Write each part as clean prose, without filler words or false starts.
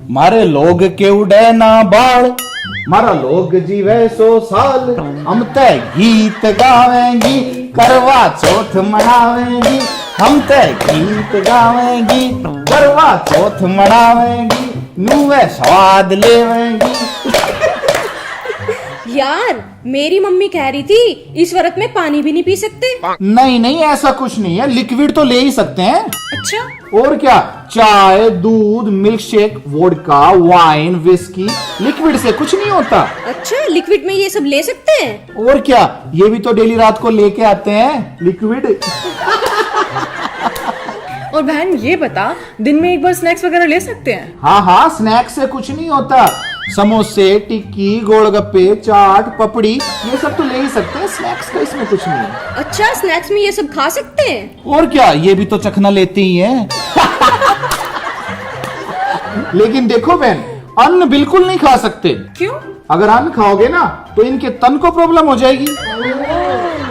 मारे लोग के उड़े ना बाल, मारा लोग जीवे 100 साल। हम ते गीत गावेंगी, करवा चौथ मनावेंगी। हम ते गीत गावेंगी, करवा चौथ मनावेंगी। नुवे स्वाद लेवेंगी। यार मेरी मम्मी कह रही थी इस व्रत में पानी भी नहीं पी सकते। नहीं नहीं, ऐसा कुछ नहीं है, लिक्विड तो ले ही सकते हैं। अच्छा, और क्या, चाय, दूध, milk shake, vodka, wine, whisky, liquid से कुछ नहीं होता। अच्छा लिक्विड में ये सब ले सकते हैं? और क्या, ये भी तो डेली रात को लेके आते हैं लिक्विड। और बहन ये बता, दिन में एक बार स्नैक्स वगैरह ले सकते हैं? हाँ हाँ, स्नैक्स से कुछ नहीं होता। समोसे, टिक्की, गोलगप्पे, चाट, पपड़ी, ये सब तो ले ही सकते हैं। स्नैक्स का इसमें कुछ नहीं है। अच्छा स्नैक्स में ये सब खा सकते हैं? और क्या, ये भी तो चखना लेते ही हैं। लेकिन देखो बहन, अन्न बिल्कुल नहीं खा सकते। क्यों? अगर अन्न खाओगे ना तो इनके तन को प्रॉब्लम हो जाएगी।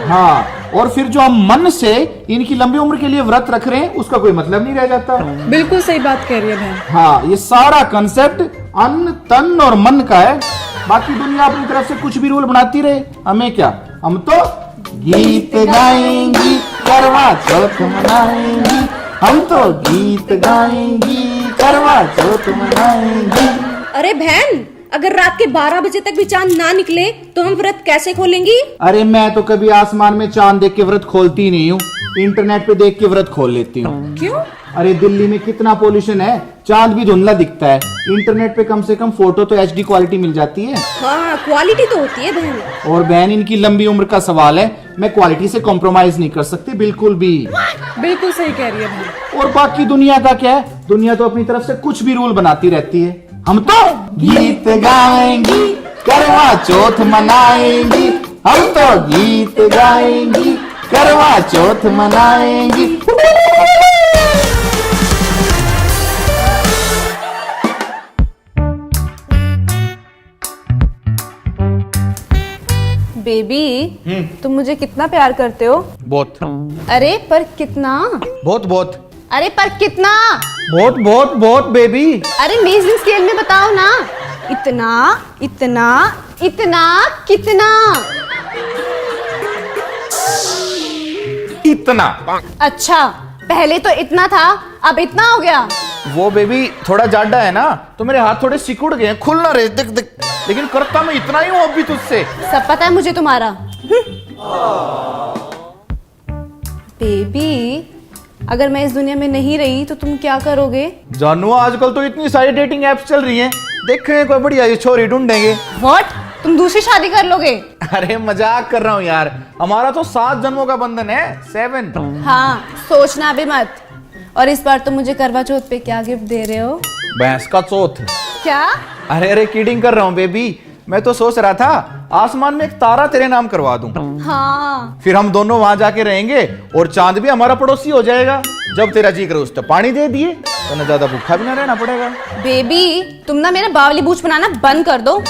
हाँ, और फिर जो हम मन से इनकी लंबी उम्र के लिए व्रत रख रहे हैं उसका कोई मतलब नहीं रह जाता। बिल्कुल सही बात कह रही है बहन। हाँ, ये सारा कंसेप्ट अन्न, तन और मन का है। बाकी दुनिया अपनी तरफ से कुछ भी रूल बनाती रहे, हमें क्या, हम तो गीत गाएंगी, करवा चौथ मनाएंगी। हम तो गीत गाएंगी, करवा चौथ मनाएंगी। अरे बहन, अगर रात के 12 बजे तक भी चांद ना निकले तो हम व्रत कैसे खोलेंगी? अरे मैं तो कभी आसमान में चांद देख के व्रत खोलती नहीं हूँ, इंटरनेट पे देख के व्रत खोल लेती हूँ। क्यों? अरे दिल्ली में कितना पोल्यूशन है, चांद भी धुंधला दिखता है। इंटरनेट पे कम से कम फोटो तो HD क्वालिटी मिल जाती है। हाँ क्वालिटी तो होती है बहन। और बहन, इनकी लंबी उम्र का सवाल है, मैं क्वालिटी से कॉम्प्रोमाइज नहीं कर सकती बिल्कुल भी। बिल्कुल सही कह रही है बहन। और बाकी दुनिया का क्या है, दुनिया तो अपनी तरफ से कुछ भी रूल बनाती रहती है। हम तो गीत गाएंगी, करवा चौथ मनाएंगी। हम तो गीत गाएंगी, करवा चौथ मनाएंगी। बेबी, तुम मुझे कितना प्यार करते हो? बहुत अरे पर कितना? बहुत बहुत अरे पर कितना? बहुत बहुत बहुत बेबी। अरे मेजरिंग स्केल में बताओ ना। इतना, इतना, इतना, कितना? इतना। अच्छा, पहले तो इतना था, अब इतना हो गया। वो बेबी थोड़ा जाडा है ना, तो मेरे हाथ थोड़े सिकुड़ गए हैं, खुल ना रहे, देख देख। लेकिन करता मैं इतना ही हूं अब भी तुझसे। सब पता है मुझे तुम्हारा। बेबी, अगर मैं इस दुनिया में नहीं रही तो तुम क्या करोगे? जानू, आजकल तो इतनी सारी डेटिंग एप्स चल रही हैं, देखेंगे कोई बढ़िया ये छोरी ढूंढेंगे। व्हाट? तुम दूसरी शादी कर लोगे? अरे मजाक कर रहा हूँ यार, हमारा तो 7 जन्मों का बंधन है, 7। हाँ, सोचना भी मत। और इस बार तो मुझे करवा चौथ पे क्या गिफ्ट दे रहे हो? भैंस का चौथ। क्या? अरे अरे, किडिंग कर रहा हूँ बेबी। मैं तो सोच रहा था आसमान में एक तारा तेरे नाम करवा दूं। हाँ। फिर हम दोनों वहां जाके रहेंगे और चांद भी हमारा पड़ोसी हो जाएगा। जब तेरा जी करे उस तो पानी दे दिए, तो न ज्यादा भूखा भी ना रहना पड़ेगा। बेबी, तुम ना मेरा बावली बूच बनाना बंद कर दो।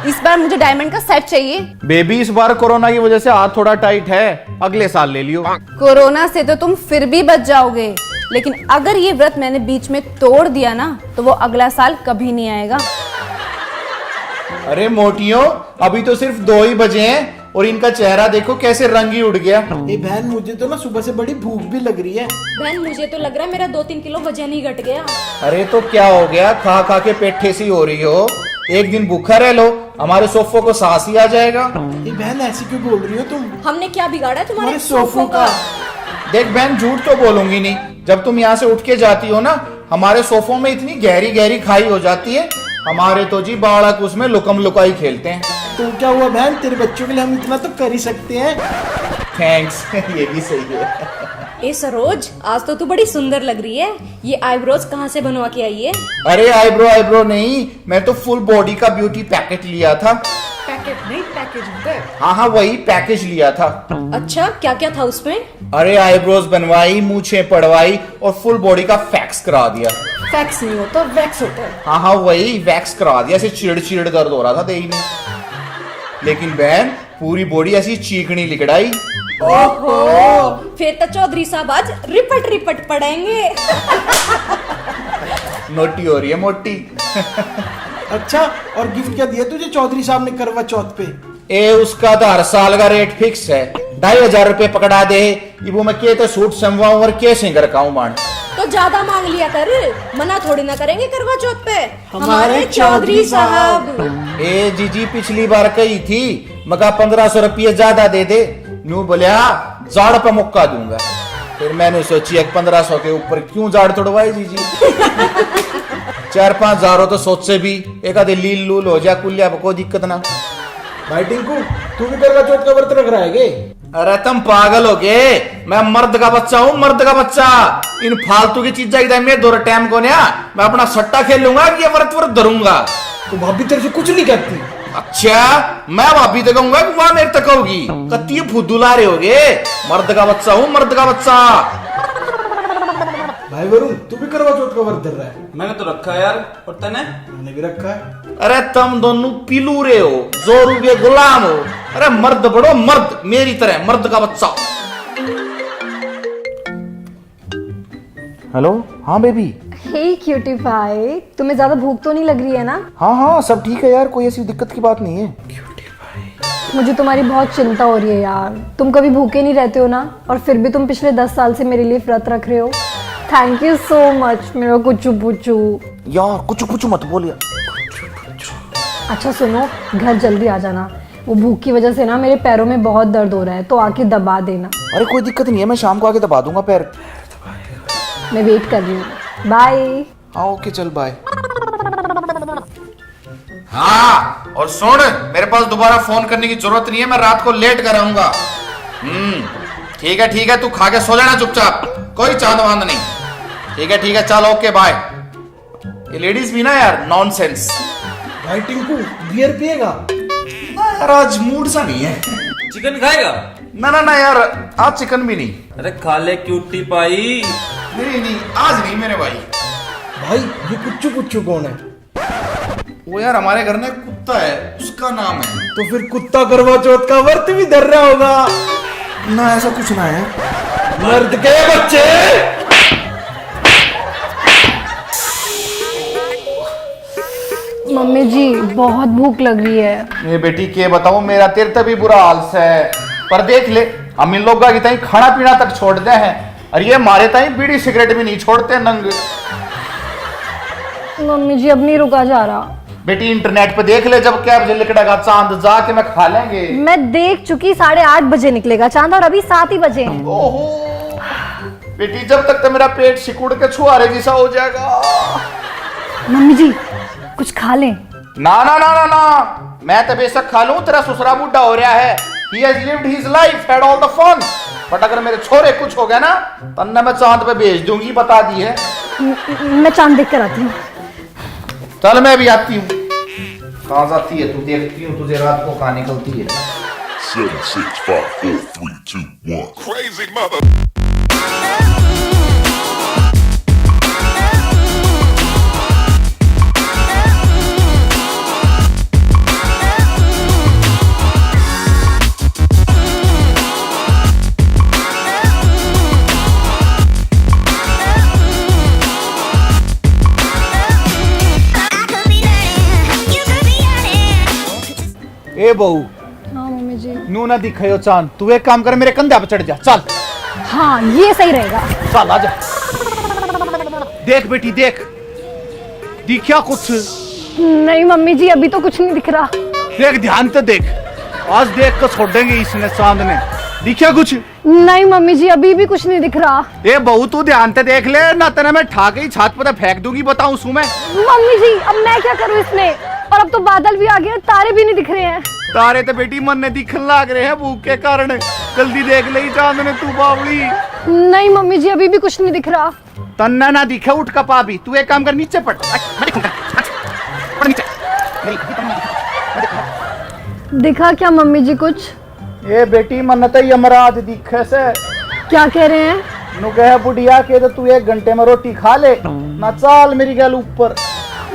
इस बार मुझे डायमंड का सेट चाहिए। बेबी, इस बार कोरोना की वजह से हाथ थोड़ा टाइट है, अगले साल ले लियो। कोरोना से तो तुम फिर भी बच जाओगे, लेकिन अगर ये व्रत मैंने बीच में तोड़ दिया ना तो वो अगला साल कभी नहीं आएगा। अरे मोटियो, अभी तो सिर्फ 2 ही बजे हैं और इनका चेहरा देखो कैसे रंग ही उड़ गया। ए बहन, मुझे तो ना सुबह से बड़ी भूख भी लग रही है। बहन मुझे तो लग रहा है मेरा 2-3 किलो वजन ही घट गया। अरे तो क्या हो गया, खा खा के पेट ठेसी हो रही हो? एक दिन भूखा रह लो, हमारे सोफों को सांस ही आ जाएगा। ए बहन, ऐसी क्यों बोल रही हो तुम? हमने क्या बिगाड़ा है तुम्हारे हमारे सोफों का? देख बहन, झूठ तो बोलूंगी नहीं। जब तुम यहाँ से उठ के जाती हो ना, हमारे सोफों में इतनी गहरी गहरी खाई हो जाती है, हमारे तो जी बालक उसमें लुकम लुकाई खेलते हैं। तो क्या हुआ बहन, तेरे बच्चों के लिए हम इतना तो कर ही सकते हैं। थैंक्स। ये भी सही है। ए सरोज, आज तो तू बड़ी सुंदर लग रही है। ये आईब्रोज कहाँ से बनवा के आई है? अरे आईब्रो नहीं, मैं तो फुल बॉडी का ब्यूटी पैकेट लिया था। पैकेट नहीं, पैकेज होता है। हाँ हाँ, वही पैकेज लिया था। अच्छा, क्या क्या था उसमें? अरे आईब्रोज बनवाई, मूछें पड़वाई और फुल बॉडी का फैक्स करा दिया। फैक्स नहीं होता, वैक्स होता है। हाँ हाँ, वही वैक्स करा दिया। ऐसे चिड़ दर्द हो रहा था देही में। लेकिन बहन, पूरी बॉडी ऐसी चीकनी लिकड़ाई। फिर तो चौधरी साहब आज रिपट रिपट पड़ेंगे। नोटी हो रही है मोटी। अच्छा, और गिफ्ट क्या दिया तुझे चौधरी साहब ने करवा चौथ पे? ए उसका तो हर साल का रेट फिक्स है, 2500 रुपये पकड़ा दे। वो मैं के तो सूट समवाऊं और के सिंगर काऊं मान। तो ज्यादा मांग लिया कर, मना थोड़ी ना करेंगे करवा चौथ पे हमारे चौधरी साहब। ए जीजी पिछली बार कही थी मगा 1500 रुपये ज्यादा दे दे, न्यू बोलिया जाड़ पे मौका दूंगा। फिर मैंने सोची 1500 के ऊपर क्यों जाड़ तोड़वाई जीजी। 4-5 हजारों तो सोच से भी एक आधे लील लूल हो जाए कुलिया कोई दिक्कत ना। भाई टिंकू, तू भी करवा चौथ का व्रत रख रहा है गे? अरे तुम पागल हो गए, मैं मर्द का बच्चा हूँ, मर्द का बच्चा। इन फालतू की चीजें इधर में दो टाइम को नया मैं अपना सट्टा खेल लूंगा कि ये व्रत व्रत धरूंगा। तो भाभी तेरे से कुछ नहीं कहती? अच्छा, मैं भाभी तक कहूंगा कि वहां मेरे तक होगी। कत्ती फुद्दू ला रहे होगे, मर्द का बच्चा हूँ, मर्द का बच्चा। भाई वरुण, तू भी करवा चौथ का व्रत धर रहा है? मैंने तो रखा है यार, और तने? मैंने भी रखा है। अरे तुम दोनों पिलूरे हो, जोरू के गुलाम हो। अरे मर्द बड़ो मर्द, मेरी तरह मर्द का बच्चा। हेलो, हाँ बेबी। हे क्यूटी भाई, तुम्हें ज्यादा भूख तो नहीं लग रही है ना? हाँ हाँ सब ठीक है यार, कोई ऐसी दिक्कत की बात नहीं है। मुझे तुम्हारी बहुत चिंता हो रही है यार। तुम कभी भूखे नहीं रहते हो ना, और फिर भी तुम पिछले 10 साल से मेरे लिए व्रत रख रहे हो। थैंक यू सो मच मेरा कुचू पुचू। यार कुछ कुछ मत बोलिए। अच्छा सुनो, घर जल्दी आ जाना। वो भूख की वजह से ना मेरे पैरों में बहुत दर्द हो रहा है, तो आके दबा देना। अरे कोई दिक्कत नहीं है, मैं शाम को आके दबा दूंगा पैर। मैं वेट कर रही हूँ। बाय। हाँ ओके चल बाय। हाँ और सुन, मेरे पास दोबारा फोन करने की जरूरत नहीं है, मैं रात को लेट कर आऊंगा। ठीक है, तू खा के सो लेना चुपचाप, कोई चांद वांद नहीं। ठीक है चल ओके बाय। ये लेडीज भी ना यार नॉनसेंस। भाई टिंकू, बियर पिएगा? यार आज मूड सा नहीं है। चिकन खाएगा? ना यार आज चिकन भी नहीं। अरे खा ले क्यूटी पाई। नहीं आज नहीं मेरे भाई। भाई ये कुच्चू पुच्चू कौन है? वो यार हमारे घर में एक कुत्ता है, उसका नाम है। तो फिर कुत्ता करवा चौथ का व्रत भी धर रहा होगा। ना ऐसा कुछ ना है। मर्द के बच्चे। मम्मी जी बहुत भूख लग रही है। ये बेटी के बताऊं, मेरा तेरे तभी बुरा हाल है। पर देख ले, हम इन लोग का ताई खाना पीना तक छोड़ दे हैं, और ये मारे ताई बीड़ी सिगरेट भी नहीं छोड़ते नंग। मम्मी जी अब नहीं रुका जा रहा। बेटी इंटरनेट पे देख ले, जब क्या बजे निकलेगा चांद जाके मैं खा लेंगे। मैं देख चुकी, 8:30 बजे निकलेगा चांद, और अभी 7 ही बजे हैं। ओहो बेटी, जब तक तो मेरा पेट सिकुड़ के छुआरे जैसा हो जाएगा। मम्मी जी कुछ खा लें। ना, मैं तो बेशक खा लूं, तेरा ससुरा बूढ़ा हो रहा है। He has lived his life, had all the fun. But अगर मेरे छोरे कुछ हो गया ना, तन्ने मैं चांद पे भेज दूंगी, बता दी है। मैं चांद देख कर आती हूँ। चल मैं भी आती हूँ। कहाँ जाती है तू, देखती हूँ तुझे रात को कहाँ निकलती है। 7, 6, 5, 4, 3, 2, 1. Crazy mother. ए बहू, हाँ मम्मी जी। नू ना दिखायो चांद, तू एक काम कर, मेरे कंधे पे चढ़ जा। चल हाँ ये सही रहेगा। चल आजा। देख बेटी देख, दिखा कुछ? नहीं मम्मी जी अभी तो कुछ नहीं दिख रहा। देख ध्यान से देख, आज देख कर छोड़ेंगे इसने चांद ने। दिखा कुछ? नहीं मम्मी जी अभी भी कुछ नहीं दिख रहा। ए बहू तू ध्यान से देख ले, ना तेरा मैं ठाके ही छात पर फेंक दूंगी, बताऊं सू मैं। मम्मी जी अब मैं क्या करूँ इसमें, और अब तो बादल भी आ गए, तारे भी नहीं दिख रहे हैं। तारे तो बेटी मन ने दिखने लग रहे हैं भूख के कारण, जल्दी देख ले चांद ने तू बावली। नहीं मम्मी जी अभी भी कुछ नहीं दिख रहा। तन्ना ना दिखे उठ का पापी, तू एक काम कर नीचे पट। दिखा क्या मम्मी जी कुछ? ए बेटी मन तो यमराज दिखे से। क्या कह रहे हैं? नु कहे बुढ़िया के तो तू 1 घंटे में रोटी खा ले ना, चाल मेरी गल ऊपर।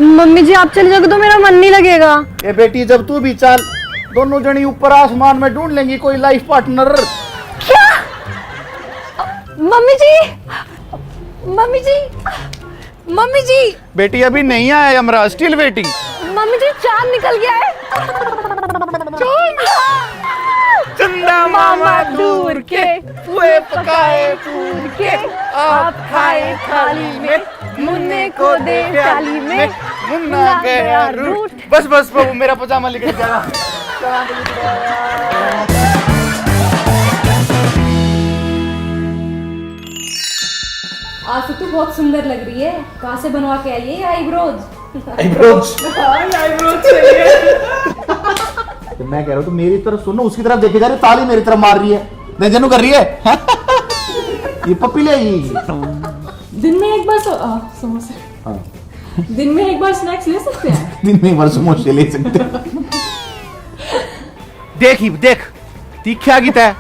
मम्मी जी आप चले जाओगे तो मेरा मन नहीं लगेगा। ए बेटी जब तू भी चल, दोनों जनी ऊपर आसमान में ढूंढ लेंगी कोई लाइफ पार्टनर। क्या? मम्मी जी, मम्मी जी, मम्मी जी, बेटी अभी नहीं आया हमरा, स्टिल वेटिंग। मम्मी जी चांद निकल गया है। चंदा मामा दूर के हुए पकाए फूल के, आप खाए थाली में, मुन्ने को दे थाली में, मुन्ना गया रूठ। बस बस बाबू, मेरा पजामा लेकर जा। आज तो तू बहुत सुंदर लग रही है। कहाँ से बनवा के आई है आईब्रोज? तो मैं कह रहा हूँ तो मेरी तरफ सुनो, उसकी तरफ देखे जा रही, ताली मेरी तरफ मार रही है, नहीं जनू कर रही है। ये पप्पी ले आई। दिन में एक बार समोसे, दिन में एक बार स्नैक्स ले सकते हैं। दिन में एक बार समोसे ले सकते हैं। देखी देख दिखा गीता है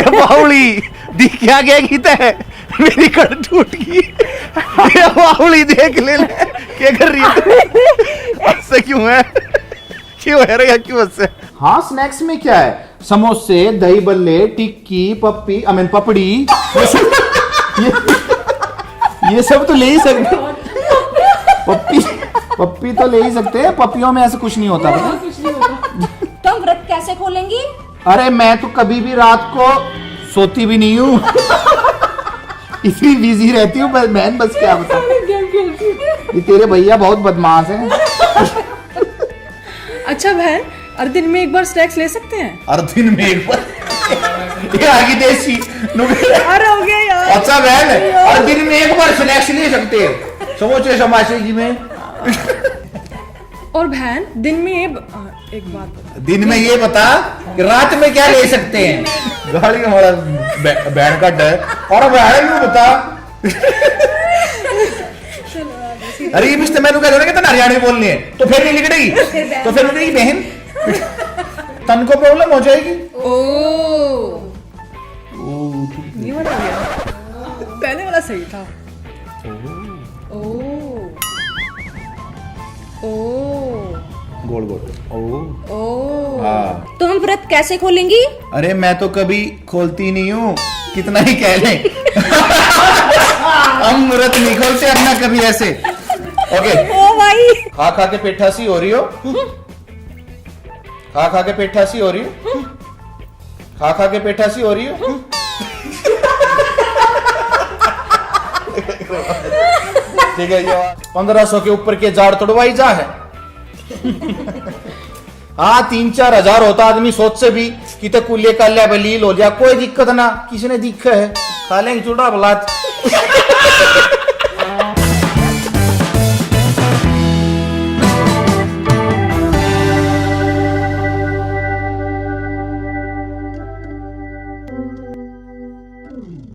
बावली, दिखा गया गीता है, मेरी कड़ टूट गई। ये बावली देख ले क्या कर रही है, ऐसे क्यों है, क्यों है रे, क्यों ऐसे? हाँ स्नैक्स में क्या है, समोसे, दही बल्ले, टिक्की, पप्पी, आई मीन पपड़ी, ये सब तो ले ही सकते। पप्पी तो ले ही सकते हैं, पप्पियों में ऐसा कुछ नहीं होता। तुम व्रत कैसे खोलेंगी? अरे मैं तो कभी भी रात को सोती भी नहीं हूँ। इतनी बिजी रहती हूँ बहन, बस क्या बताऊं। ये तेरे भैया बहुत बदमाश हैं। अच्छा बहन, और दिन में एक बार स्नैक्स ले सकते हैं? और दिन में एक बार, ये आगे देसी अरे हो गया यार। अच्छा बहन, और दिन में एक बार स्नैक्स ले सकते हैं, समोसे समासे जी में। और बहन दिन में एक बात बता। दिन में ये बता कि रात में क्या ले सकते हैं। गाड़ी हमारा बहन का डर, और बहन क्यों बता। अरे ये मिस्टर मैंने कह रहा कि तेरे हरियाणवी बोलनी है, तो फिर नहीं लिखड़ेगी, तो फिर बोलेगी बहन, तन को प्रॉब्लम हो जाएगी। ये वाला हो गया, पहले वाला सही था। गोल गोल। हाँ। तो हम व्रत कैसे खोलेंगी? अरे मैं तो कभी खोलती नहीं हूँ, कितना ही कह लें। हम व्रत नहीं खोलते अपना कभी ऐसे। ओके। ओ भाई, खा खा के पेठा सी हो रही हो, खा खा के पेठा सी हो रही हो, खा खा के पेठा सी हो रही हो। ठीक है, ये 1500 के ऊपर के जाड़ तोड़वाई जा है। हाँ 3-4 हजार होता आदमी सोच से भी कि तो कुल्ले काल्या बलील हो जाए, कोई दिक्कत ना, किसी ने दिक्कत है, खा लेंगे चूड़ा बलात।